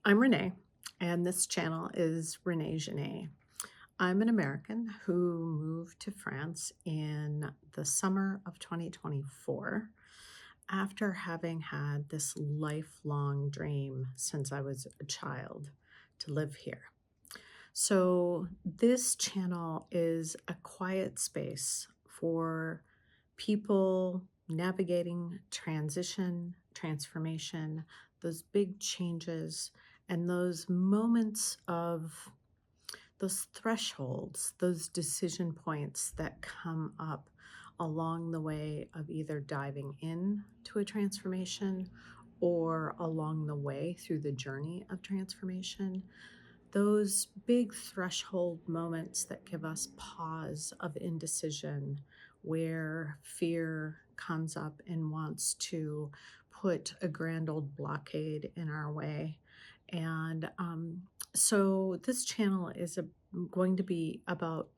I'm Renee, and this channel is Renée. I'm an American who moved to France in the summer of 2024 after having had this lifelong dream since I was a child to live here. So, this channel is a quiet space for people navigating transition, transformation, those big changes, and those moments of those thresholds, those decision points that come up along the way of either diving in to a transformation or along the way through the journey of transformation, those big threshold moments that give us pause of indecision, where fear comes up and wants to put a grand old blockade in our way. And so this channel is going to be about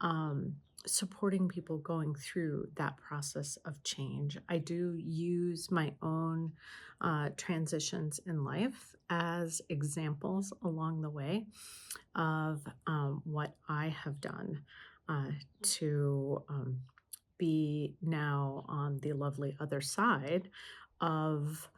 um, supporting people going through that process of change. I do use my own transitions in life as examples along the way of what I have done to be now on the lovely other side of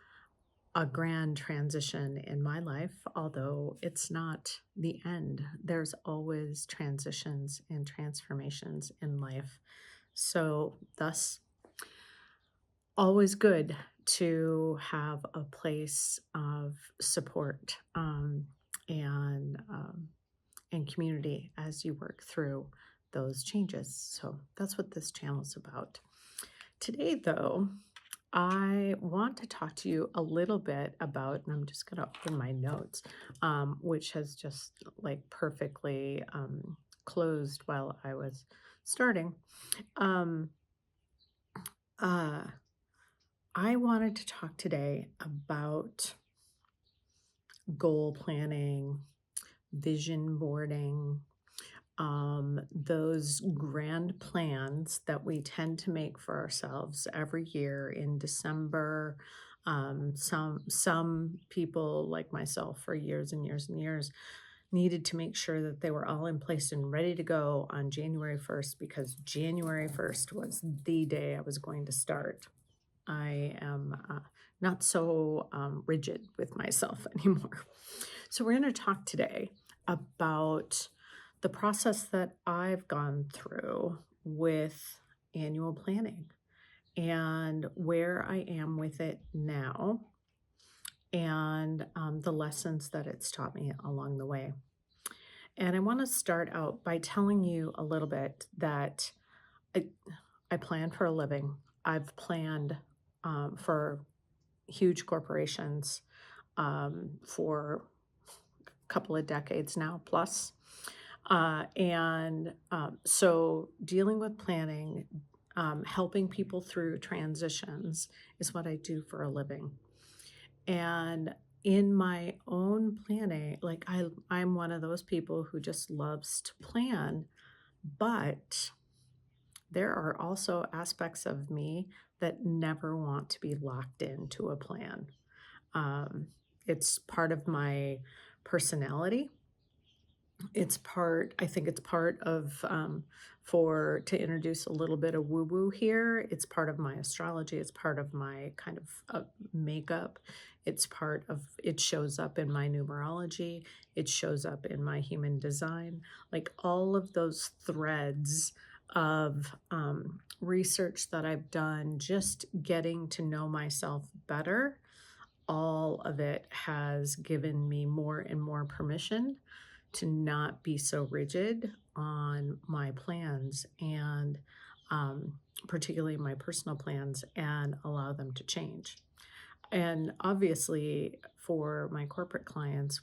a grand transition in my life, although it's not the end. There's always transitions and transformations in life. So, thus, always good to have a place of support and community as you work through those changes. So that's what this channel is about. Today, though, I want to talk to you a little bit about, and I'm just going to open my notes, which has just like perfectly closed while I was starting. Um, uh, I wanted to talk today about goal planning, vision boarding, those grand plans that we tend to make for ourselves every year in December. Some people like myself for years and years and years needed to make sure that they were all in place and ready to go on January 1st because January 1st was the day I was going to start. I am not so rigid with myself anymore. So, we're going to talk today about the process that I've gone through with annual planning and where I am with it now and the lessons that it's taught me along the way. And I want to start out by telling you a little bit that I, I plan for a living. I've planned for huge corporations for a couple of decades now plus. So dealing with planning, helping people through transitions is what I do for a living. And in my own planning, like I'm one of those people who just loves to plan, but there are also aspects of me that never want to be locked into a plan. Um, it's part of my personality. I think it's part of, to introduce a little bit of woo woo here, it's part of my astrology, it's part of my kind of makeup, it shows up in my numerology, it shows up in my human design, like all of those threads of research that I've done, just getting to know myself better. All of it has given me more and more permission to not be so rigid on my plans and particularly my personal plans and allow them to change. And obviously, for my corporate clients,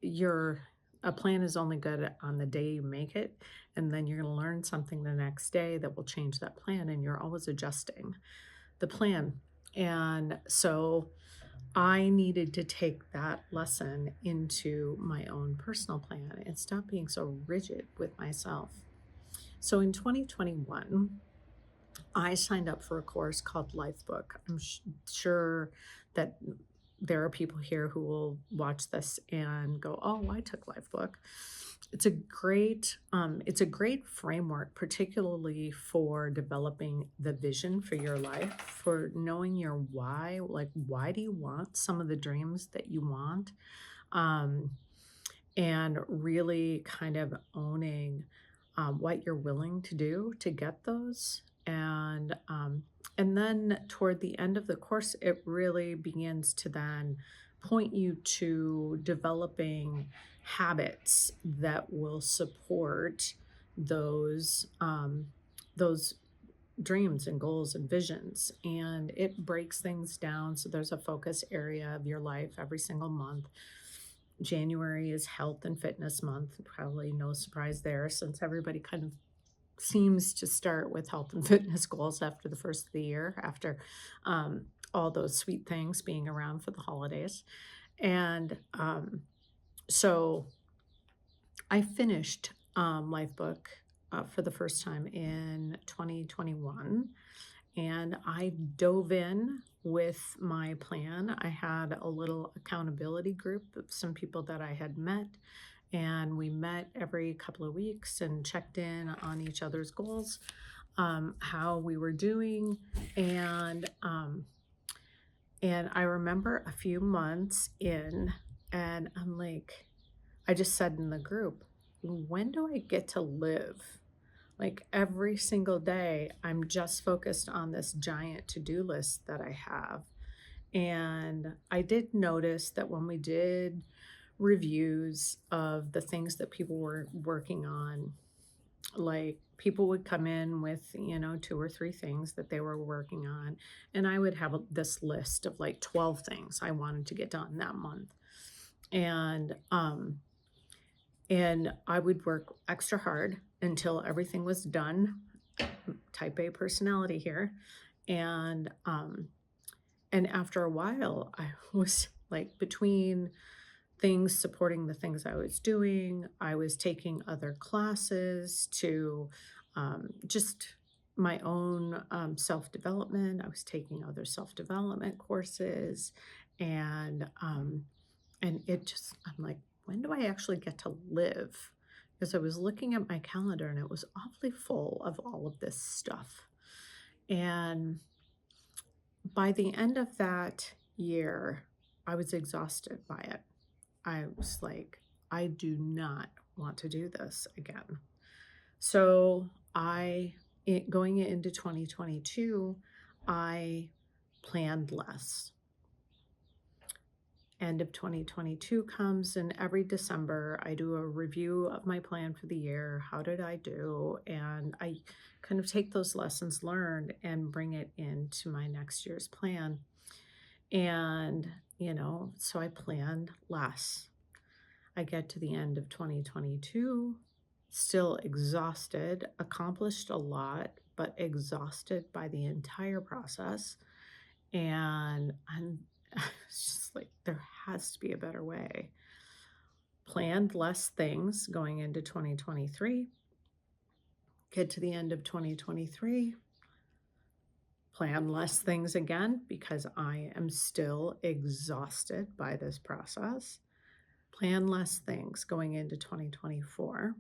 your a plan is only good on the day you make it, and then you're going to learn something the next day that will change that plan, and you're always adjusting the plan. And so I needed to take that lesson into my own personal plan and stop being so rigid with myself. So in 2021, I signed up for a course called Lifebook. I'm sure that there are people here who will watch this and go, "Oh, I took Lifebook." It's a great framework, particularly for developing the vision for your life, for knowing your why. Like, why do you want some of the dreams that you want? Um, and really kind of owning what you're willing to do to get those. And then toward the end of the course, it really begins to then point you to developing habits that will support those dreams and goals and visions. And it breaks things down. So there's a focus area of your life every single month. January is health and fitness month. Probably no surprise there, since everybody kind of seems to start with health and fitness goals after the first of the year, after all those sweet things being around for the holidays. And so I finished Lifebook for the first time in 2021, and I dove in with my plan. I had a little accountability group of some people that I had met, and we met every couple of weeks and checked in on each other's goals, how we were doing, and I remember a few months in, and I'm like, I just said in the group, when do I get to live? Like every single day, I'm just focused on this giant to-do list that I have. And I did notice that when we did reviews of the things that people were working on, like people would come in with, 2 or 3 things that they were working on. And I would have this list of like 12 things I wanted to get done that month. And, and I would work extra hard until everything was done. Type A personality here. And after a while, I was like, between things supporting the things I was doing, I was taking other classes to just my own self-development. I was taking other self-development courses, and it just, I'm like, when do I actually get to live? Because I was looking at my calendar and it was awfully full of all of this stuff. And by the end of that year, I was exhausted by it. I was like, I do not want to do this again. So going into 2022, I planned less. End of 2022 comes, and every December I do a review of my plan for the year. How did I do? And I kind of take those lessons learned and bring it into my next year's plan. And, so I planned less. I get to the end of 2022, still exhausted, accomplished a lot, but exhausted by the entire process. And I'm it's just like, there has to be a better way. Planned less things going into 2023. Get to the end of 2023. Plan less things again because I am still exhausted by this process. Plan less things going into 2024.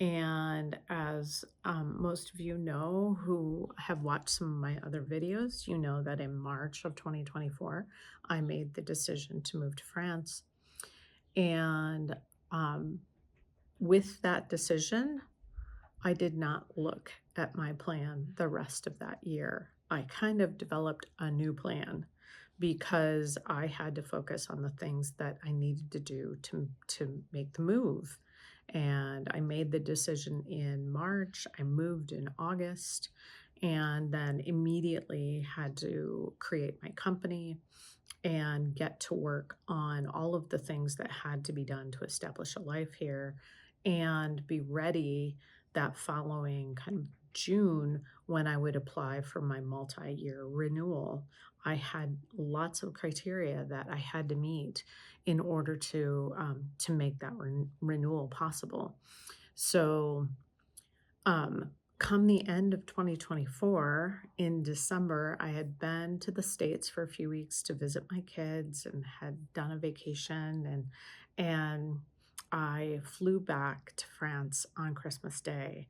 And as most of you know who have watched some of my other videos, you know that in March of 2024, I made the decision to move to France. And with that decision, I did not look at my plan the rest of that year. I kind of developed a new plan because I had to focus on the things that I needed to do to make the move. And I made the decision in March. I moved in August, and then immediately had to create my company and get to work on all of the things that had to be done to establish a life here and be ready that following kind of June when I would apply for my multi-year renewal. I had lots of criteria that I had to meet in order to make that renewal possible. So come the end of 2024, in December, I had been to the States for a few weeks to visit my kids and had done a vacation, and I flew back to France on Christmas Day.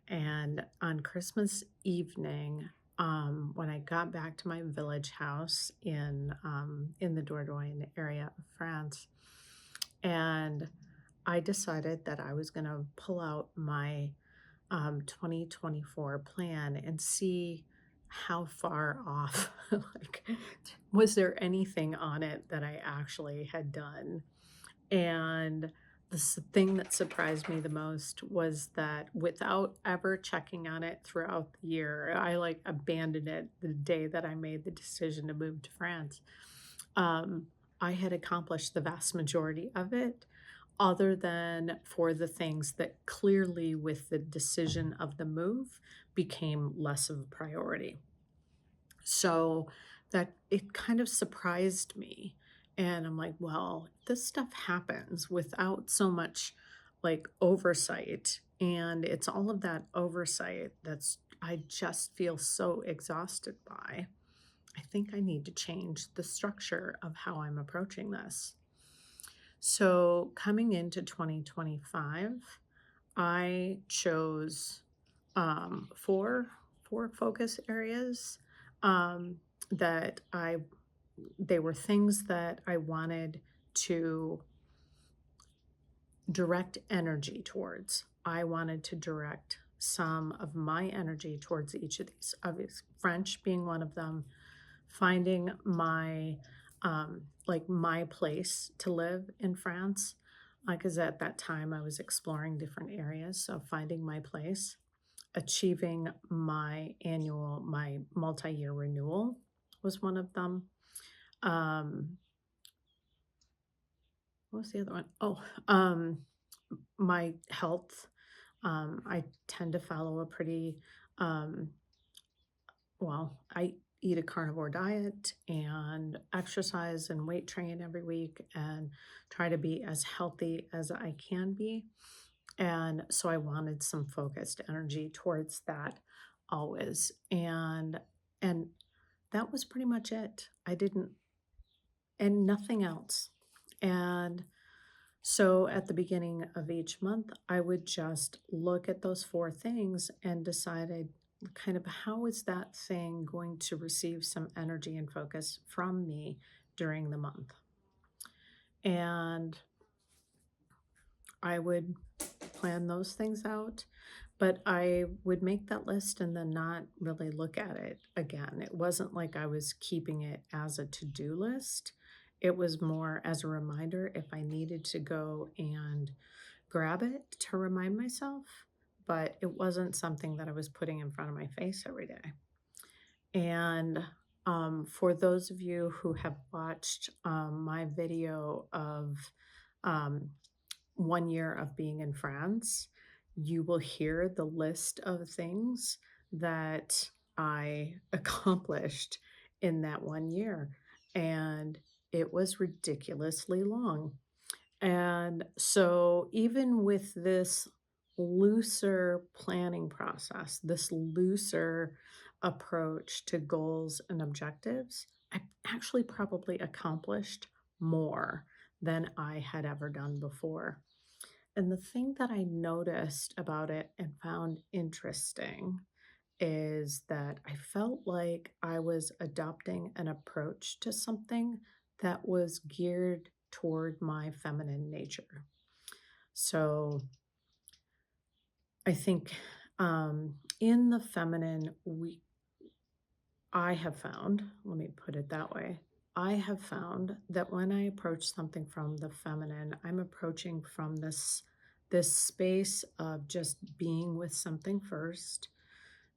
And on Christmas evening, when I got back to my village house in the Dordogne area of France, and I decided that I was going to pull out my 2024 plan and see how far off, like, was there anything on it that I actually had done? And thing that surprised me the most was that without ever checking on it throughout the year, I like abandoned it the day that I made the decision to move to France. Um, I had accomplished the vast majority of it, other than for the things that clearly, with the decision of the move, became less of a priority. So that it kind of surprised me. And I'm like, well, this stuff happens without so much like oversight. And it's all of that oversight that's I just feel so exhausted by. I think I need to change the structure of how I'm approaching this. So coming into 2025, I chose four focus areas um, that I they were things that I wanted to direct energy towards. I wanted to direct some of my energy towards each of these. Obviously, French being one of them, finding my like my place to live in France, because at that time I was exploring different areas. So finding my place, achieving my multi-year renewal was one of them. Um, what was the other one? Oh, my health. I tend to follow a pretty um, I eat a carnivore diet and exercise and weight train every week and try to be as healthy as I can be. And so I wanted some focused energy towards that always. And that was pretty much it. I didn't and nothing else. And so at the beginning of each month, I would just look at those four things and decided kind of how is that thing going to receive some energy and focus from me during the month. And I would plan those things out, but I would make that list and then not really look at it again. It wasn't like I was keeping it as a to-do list. It was more as a reminder if I needed to go and grab it to remind myself, but it wasn't something that I was putting in front of my face every day. And for those of you who have watched my video of um, 1 year of being in France, you will hear the list of things that I accomplished in that 1 year. And it was ridiculously long. And so, even with this looser planning process, this looser approach to goals and objectives, I actually probably accomplished more than I had ever done before. And the thing that I noticed about it and found interesting is that I felt like I was adopting an approach to something that was geared toward my feminine nature. So I think in the feminine, I have found, let me put it that way, I have found that when I approach something from the feminine, I'm approaching from this space of just being with something first,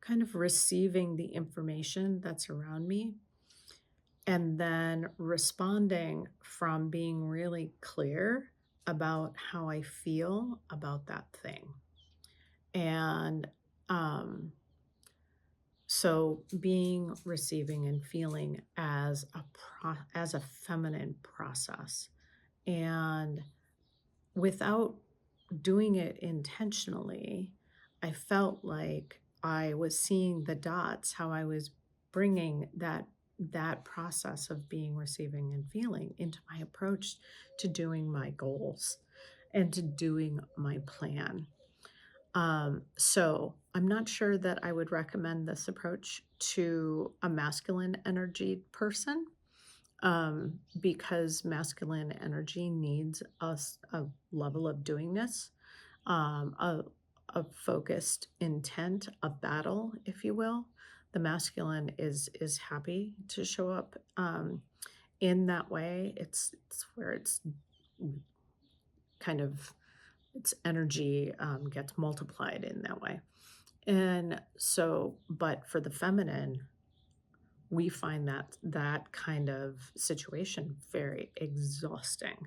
kind of receiving the information that's around me, and then responding from being really clear about how I feel about that thing. And so being receiving and feeling as as a feminine process, and without doing it intentionally, I felt like I was seeing the dots, how I was bringing that process of being, receiving, and feeling into my approach to doing my goals and to doing my plan. So I'm not sure that I would recommend this approach to a masculine energy person, because masculine energy needs a level of doingness, a focused intent, a battle, if you will. The masculine is happy to show up in that way. It's where it's kind of its energy gets multiplied in that way. And so, but for the feminine, we find that kind of situation very exhausting.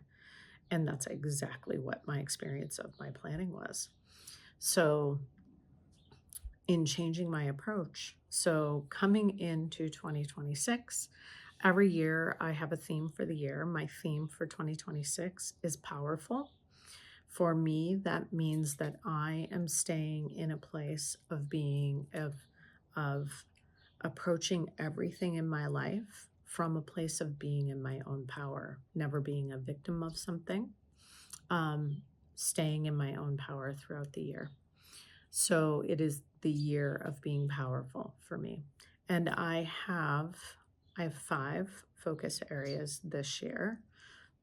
And that's exactly what my experience of my planning was. So, in changing my approach, so coming into 2026, every year I have a theme for the year. My theme for 2026 is powerful. For me, that means that I am staying in a place of being, of approaching everything in my life from a place of being in my own power, never being a victim of something, um, staying in my own power throughout the year. So it is the year of being powerful for me. And I have 5 focus areas this year.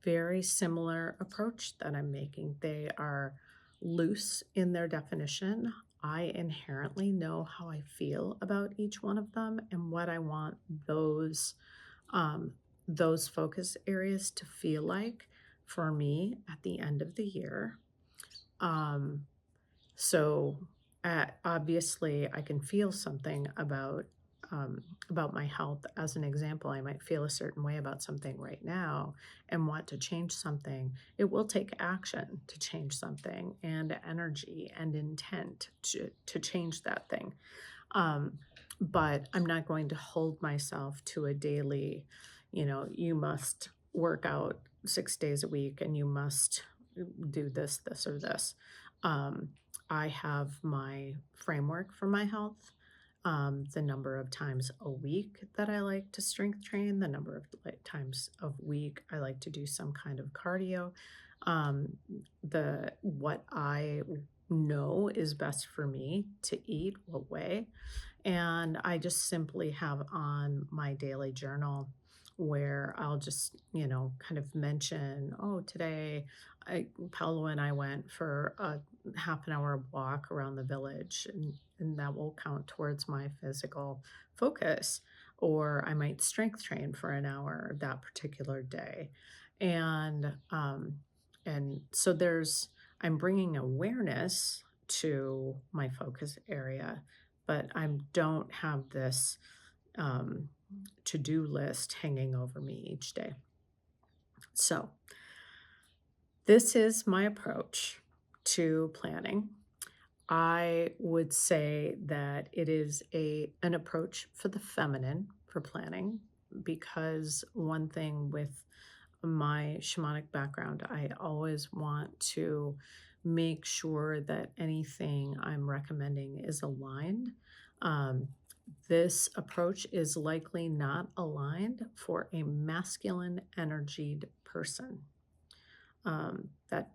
Very similar approach that I'm making. They are loose in their definition. I inherently know how I feel about each one of them and what I want those um, those focus areas to feel like for me at the end of the year. Um, so, obviously, I can feel something about my health. As an example, I might feel a certain way about something right now and want to change something. It will take action to change something, and energy and intent to change that thing. Um, but I'm not going to hold myself to a daily, you must work out 6 days a week and you must do this, this, or this. Um, I have my framework for my health, the number of times a week that I like to strength train, the number of times a week I like to do some kind of cardio, um, the what I know is best for me to eat, what way. And I just simply have on my daily journal where I'll just, kind of mention, oh, today Paolo and I went for a half an hour walk around the village, and that will count towards my physical focus. Or I might strength train for an hour that particular day. And so I'm bringing awareness to my focus area, but I don't have this um, to do list hanging over me each day. So, this is my approach to planning. I would say that it is an approach for the feminine for planning, because one thing with my shamanic background, I always want to make sure that anything I'm recommending is aligned. Um, this approach is likely not aligned for a masculine energied person. That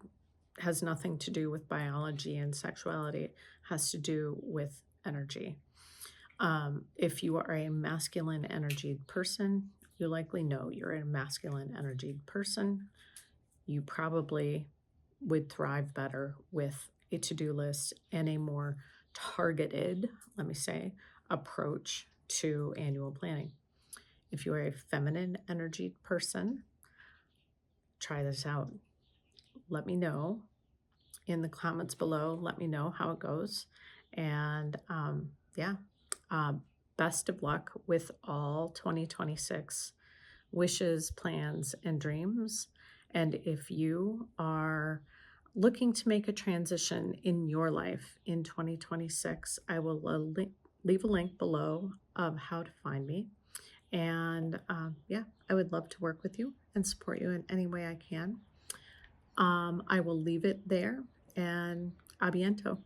has nothing to do with biology and sexuality, it has to do with energy. If you are a masculine energied person, you likely know you're a masculine energied person. You probably would thrive better with a to do list and a more targeted, let me say, approach to annual planning. If you are a feminine energied person, try this out. Let me know in the comments below. Let me know how it goes. And yeah, uh, best of luck with all 2026 wishes, plans, and dreams. And if you are looking to make a transition in your life in 2026, I will leave a link below of how to find me. And yeah, I would love to work with you and support you in any way I can. I will leave it there, and a biento.